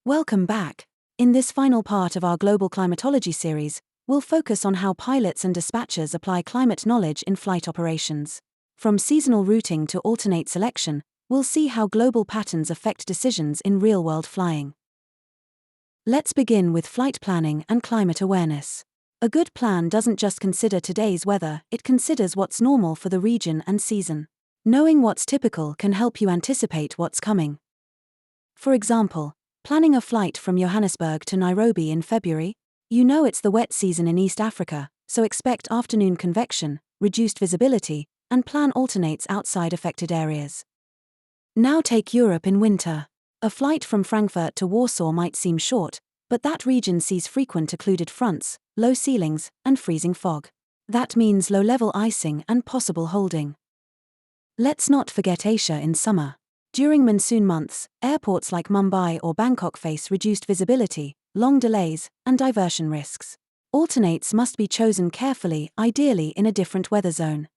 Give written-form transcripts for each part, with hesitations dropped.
Welcome back. In this final part of our global climatology series, we'll focus on how pilots and dispatchers apply climate knowledge in flight operations. From seasonal routing to alternate selection, we'll see how global patterns affect decisions in real-world flying. Let's begin with flight planning and climate awareness. A good plan doesn't just consider today's weather, it considers what's normal for the region and season. Knowing what's typical can help you anticipate what's coming. For example, planning a flight from Johannesburg to Nairobi in February? You know it's the wet season in East Africa, so expect afternoon convection, reduced visibility, and plan alternates outside affected areas. Now take Europe in winter. A flight from Frankfurt to Warsaw might seem short, but that region sees frequent occluded fronts, low ceilings, and freezing fog. That means low-level icing and possible holding. Let's not forget Asia in summer. During monsoon months, airports like Mumbai or Bangkok face reduced visibility, long delays, and diversion risks. Alternates must be chosen carefully, ideally in a different weather zone.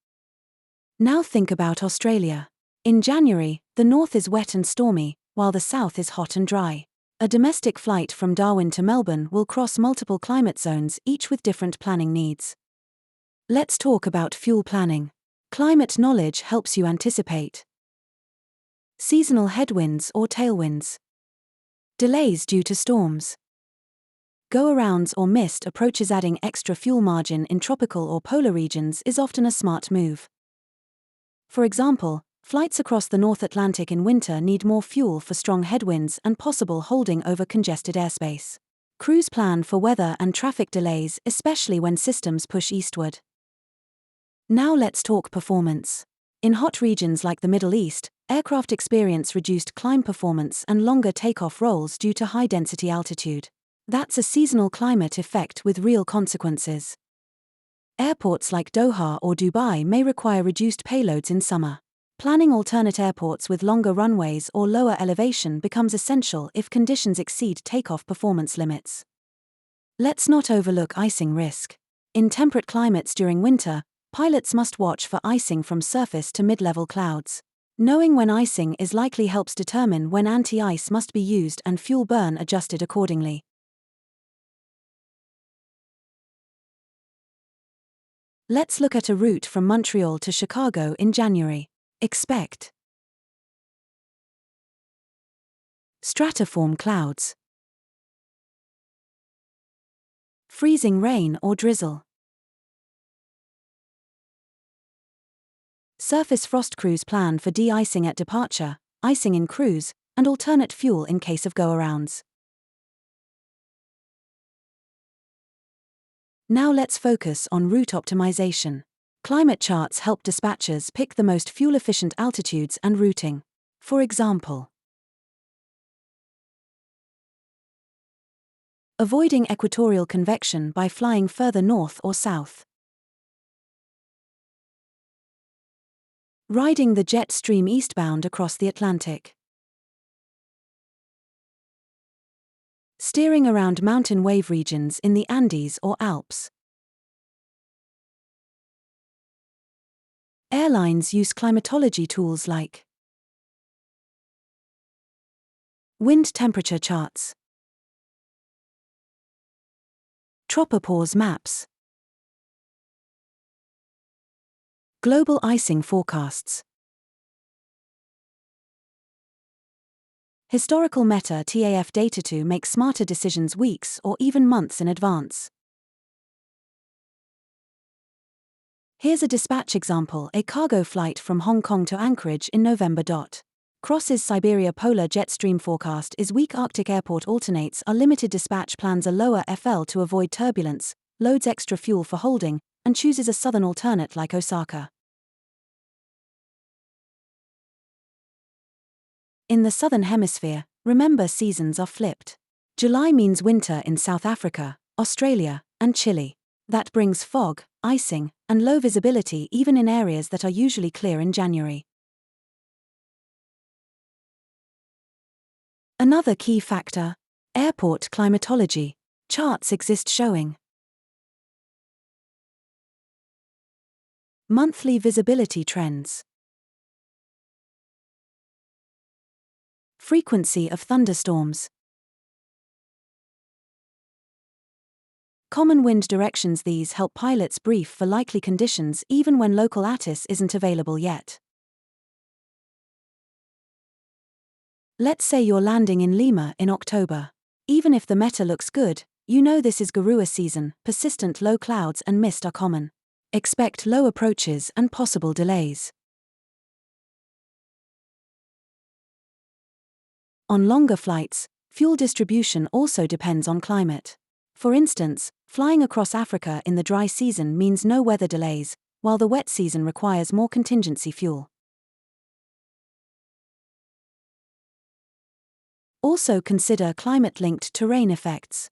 Now think about Australia. In January, the north is wet and stormy, while the south is hot and dry. A domestic flight from Darwin to Melbourne will cross multiple climate zones, each with different planning needs. Let's talk about fuel planning. Climate knowledge helps you anticipate seasonal headwinds or tailwinds, delays due to storms, go-arounds or missed approaches. Adding extra fuel margin in tropical or polar regions is often a smart move. For example, flights across the North Atlantic in winter need more fuel for strong headwinds and possible holding over congested airspace. Crews plan for weather and traffic delays, especially when systems push eastward. Now let's talk performance. In hot regions like the Middle East, aircraft experience reduced climb performance and longer takeoff rolls due to high-density altitude. That's a seasonal climate effect with real consequences. Airports like Doha or Dubai may require reduced payloads in summer. Planning alternate airports with longer runways or lower elevation becomes essential if conditions exceed takeoff performance limits. Let's not overlook icing risk. In temperate climates during winter, pilots must watch for icing from surface to mid-level clouds. Knowing when icing is likely helps determine when anti-ice must be used and fuel burn adjusted accordingly. Let's look at a route from Montreal to Chicago in January. Expect stratiform clouds, freezing rain or drizzle, surface frost. Crews plan for de-icing at departure, icing in cruise, and alternate fuel in case of go-arounds. Now let's focus on route optimization. Climate charts help dispatchers pick the most fuel-efficient altitudes and routing. For example, avoiding equatorial convection by flying further north or south, riding the jet stream eastbound across the Atlantic, steering around mountain wave regions in the Andes or Alps. Airlines use climatology tools like wind temperature charts, tropopause maps, global icing forecasts, historical meta-TAF data to make smarter decisions weeks or even months in advance. Here's a dispatch example: a cargo flight from Hong Kong to Anchorage in November. Crosses Siberia. Polar jet stream forecast is weak. Arctic airport alternates are limited. Dispatch plans a lower FL to avoid turbulence, loads extra fuel for holding, and chooses a southern alternate like Osaka. In the southern hemisphere, remember seasons are flipped. July means winter in South Africa, Australia, and Chile. That brings fog, icing, and low visibility even in areas that are usually clear in January. Another key factor: airport climatology. Charts exist showing monthly visibility trends, frequency of thunderstorms, Common wind directions. These help pilots brief for likely conditions even when local ATIS isn't available yet. Let's say you're landing in Lima in October. Even if the meta looks good, you know this is Garua season. Persistent low clouds and mist are common. Expect low approaches and possible delays. On longer flights, fuel distribution also depends on climate. For instance, flying across Africa in the dry season means no weather delays, while the wet season requires more contingency fuel. Also consider climate-linked terrain effects.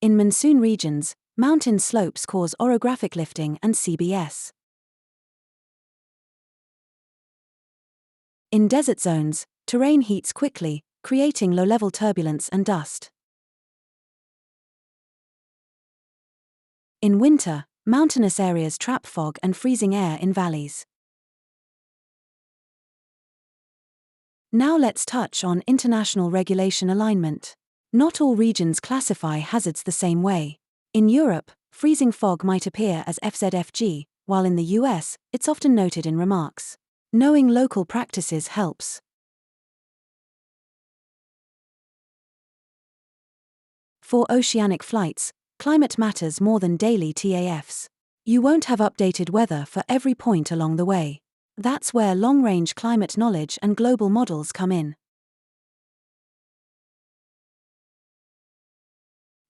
In monsoon regions, mountain slopes cause orographic lifting and CBS. In desert zones, terrain heats quickly, creating low-level turbulence and dust. In winter, mountainous areas trap fog and freezing air in valleys. Now let's touch on international regulation alignment. Not all regions classify hazards the same way. In Europe, freezing fog might appear as FZFG, while in the US, it's often noted in remarks. Knowing local practices helps. For oceanic flights, climate matters more than daily TAFs. You won't have updated weather for every point along the way. That's where long-range climate knowledge and global models come in.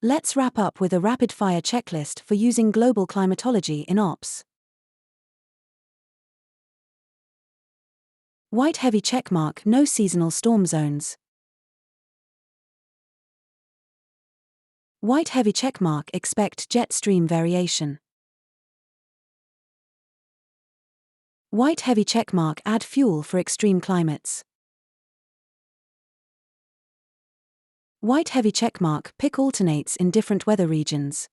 Let's wrap up with a rapid-fire checklist for using global climatology in ops. White heavy checkmark, no seasonal storm zones. White heavy checkmark, expect jet stream variation. White heavy checkmark, add fuel for extreme climates. White heavy checkmark, pick alternates in different weather regions.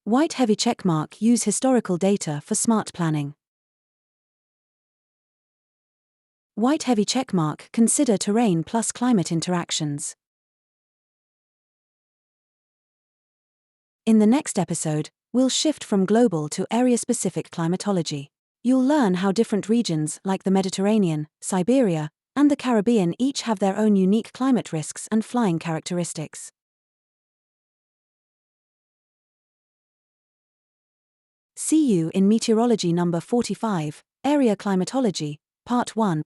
White heavy checkmark, use historical data for smart planning. White heavy checkmark, consider terrain plus climate interactions. In the next episode, we'll shift from global to area-specific climatology. You'll learn how different regions like the Mediterranean, Siberia, and the Caribbean each have their own unique climate risks and flying characteristics. See you in Meteorology number 45, Area Climatology, Part 1.